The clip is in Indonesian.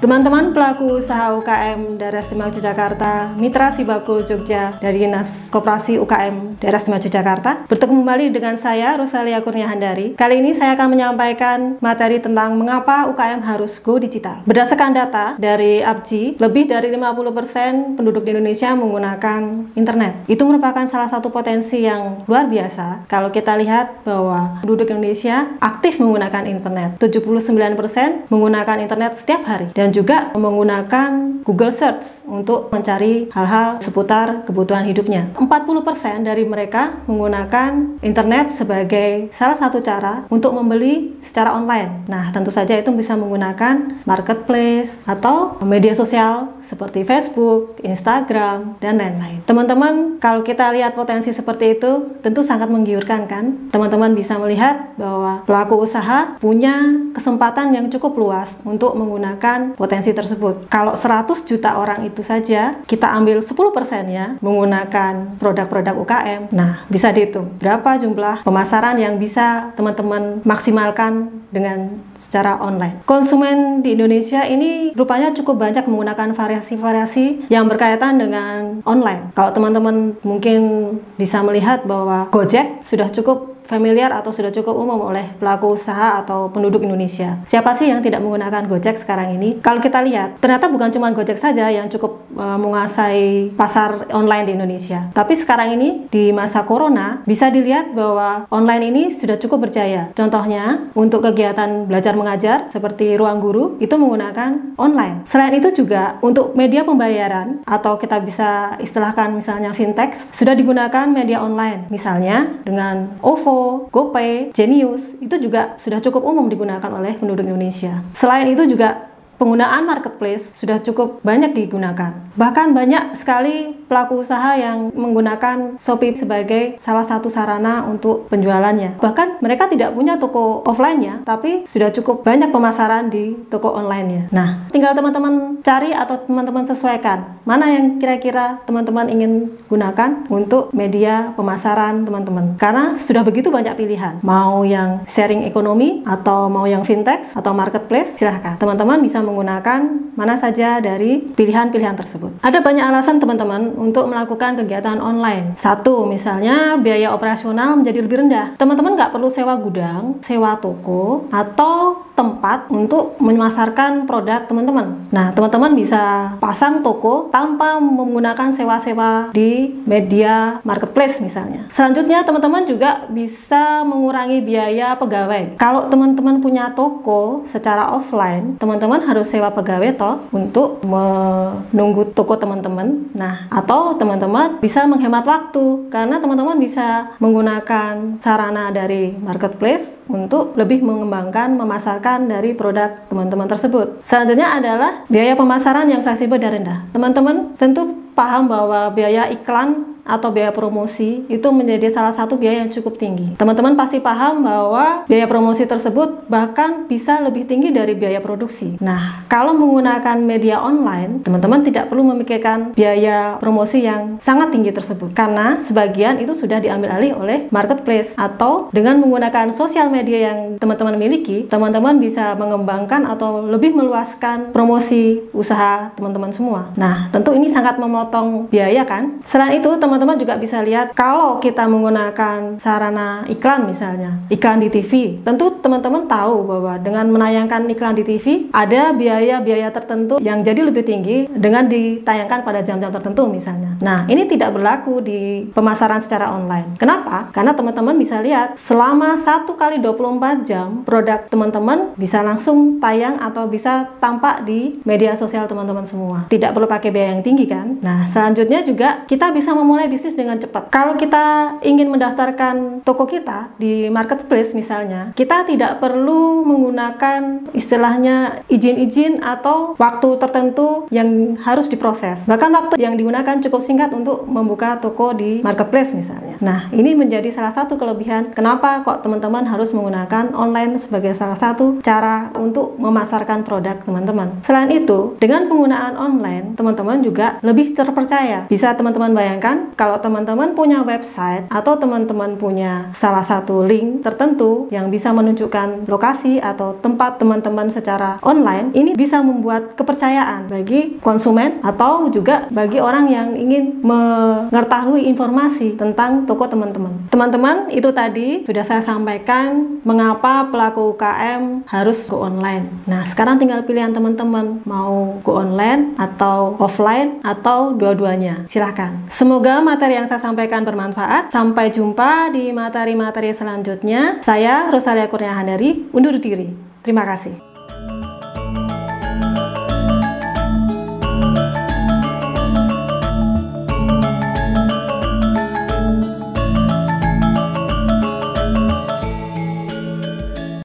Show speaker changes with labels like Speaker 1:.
Speaker 1: Teman-teman pelaku usaha UKM Daerah Istimewa Yogyakarta, Mitra Sibakul Jogja dari Dinas Koperasi UKM Daerah Istimewa Yogyakarta, bertemu kembali dengan saya Rosalia Kurnia Handari. Kali ini saya akan menyampaikan materi tentang mengapa UKM harus go digital. Berdasarkan data dari APJI, lebih dari 50% penduduk di Indonesia menggunakan internet. Itu merupakan salah satu potensi yang luar biasa kalau kita lihat bahwa penduduk Indonesia aktif menggunakan internet. 79% menggunakan internet setiap hari dan juga menggunakan Google Search untuk mencari hal-hal seputar kebutuhan hidupnya. 40% dari mereka menggunakan internet sebagai salah satu cara untuk membeli secara online. Nah, tentu saja itu bisa menggunakan marketplace atau media sosial seperti Facebook, Instagram, dan lain-lain. Teman-teman, kalau kita lihat potensi seperti itu, tentu sangat menggiurkan kan? Teman-teman bisa melihat bahwa pelaku usaha punya kesempatan yang cukup luas untuk menggunakan potensi tersebut. Kalau 100 juta orang itu saja, kita ambil 10%-nya menggunakan produk-produk UKM. Nah, bisa dihitung berapa jumlah pemasaran yang bisa teman-teman maksimalkan dengan secara online. Konsumen di Indonesia ini rupanya cukup banyak menggunakan variasi-variasi yang berkaitan dengan online. Kalau teman-teman mungkin bisa melihat bahwa Gojek sudah cukup familiar atau sudah cukup umum oleh pelaku usaha atau penduduk Indonesia. Siapa sih yang tidak menggunakan Gojek sekarang ini? Kalau kita lihat, ternyata bukan cuma Gojek saja yang cukup menguasai pasar online di Indonesia. Tapi sekarang ini di masa Corona bisa dilihat bahwa online ini sudah cukup berjaya. Contohnya untuk kegiatan belajar mengajar seperti Ruang Guru itu menggunakan online. Selain itu juga untuk media pembayaran atau kita bisa istilahkan misalnya fintech sudah digunakan media online. Misalnya dengan OVO, GoPay, Genius, itu juga sudah cukup umum digunakan oleh penduduk Indonesia. Selain itu juga penggunaan marketplace sudah cukup banyak digunakan. Bahkan banyak sekali pelaku usaha yang menggunakan Shopee sebagai salah satu sarana untuk penjualannya. Bahkan mereka tidak punya toko offline-nya, tapi sudah cukup banyak pemasaran di toko online-nya. Nah, tinggal teman-teman cari atau teman-teman sesuaikan mana yang kira-kira teman-teman ingin gunakan untuk media pemasaran teman-teman. Karena sudah begitu banyak pilihan. Mau yang sharing ekonomi atau mau yang fintech atau marketplace, silahkan. Teman-teman bisa menggunakan mana saja dari pilihan-pilihan tersebut. Ada banyak alasan teman-teman untuk melakukan kegiatan online. Satu, misalnya biaya operasional menjadi lebih rendah. Teman-teman nggak perlu sewa gudang, sewa toko, atau tempat untuk memasarkan produk teman-teman. Nah, teman-teman bisa pasang toko tanpa menggunakan sewa-sewa di media marketplace misalnya. Selanjutnya, teman-teman juga bisa mengurangi biaya pegawai. Kalau teman-teman punya toko secara offline, teman-teman harus sewa pegawai toh untuk menunggu toko teman-teman. Nah, atau teman-teman bisa menghemat waktu karena teman-teman bisa menggunakan sarana dari marketplace untuk lebih mengembangkan, memasarkan dari produk teman-teman tersebut. Selanjutnya adalah biaya pemasaran yang fleksibel dan rendah. Teman-teman tentu paham bahwa biaya iklan atau biaya promosi itu menjadi salah satu biaya yang cukup tinggi. Teman-teman pasti paham bahwa biaya promosi tersebut bahkan bisa lebih tinggi dari biaya produksi. Nah, kalau menggunakan media online, teman-teman tidak perlu memikirkan biaya promosi yang sangat tinggi tersebut karena sebagian itu sudah diambil alih oleh marketplace atau dengan menggunakan sosial media yang teman-teman miliki, teman-teman bisa mengembangkan atau lebih meluaskan promosi usaha teman-teman semua. Nah, tentu ini sangat memotong biaya kan? Selain itu, teman-teman juga bisa lihat kalau kita menggunakan sarana iklan misalnya, iklan di TV, tentu teman-teman tahu bahwa dengan menayangkan iklan di TV ada biaya-biaya tertentu yang jadi lebih tinggi dengan ditayangkan pada jam-jam tertentu misalnya. Nah, ini tidak berlaku di pemasaran secara online. Kenapa? Karena teman-teman bisa lihat selama 1 kali 24 jam produk teman-teman bisa langsung tayang atau bisa tampak di media sosial teman-teman semua. Tidak perlu pakai biaya yang tinggi kan? Nah, selanjutnya juga kita bisa memulai bisnis dengan cepat. Kalau kita ingin mendaftarkan toko kita di marketplace misalnya, kita tidak perlu menggunakan istilahnya izin-izin atau waktu tertentu yang harus diproses. Bahkan waktu yang digunakan cukup singkat untuk membuka toko di marketplace misalnya. Nah, ini menjadi salah satu kelebihan kenapa kok teman-teman harus menggunakan online sebagai salah satu cara untuk memasarkan produk teman-teman. Selain itu, dengan penggunaan online, teman-teman juga lebih terpercaya. Bisa teman-teman bayangkan kalau teman-teman punya website atau teman-teman punya salah satu link tertentu yang bisa menunjukkan lokasi atau tempat teman-teman secara online, ini bisa membuat kepercayaan bagi konsumen atau juga bagi orang yang ingin mengetahui informasi tentang toko teman-teman. Teman-teman, itu tadi sudah saya sampaikan mengapa pelaku UKM harus go online. Nah, sekarang tinggal pilihan teman-teman mau go online atau offline atau dua-duanya. Silahkan. Semoga materi yang saya sampaikan bermanfaat. Sampai jumpa di materi-materi selanjutnya. Saya Rosalia Kurnia Handari undur diri. Terima kasih.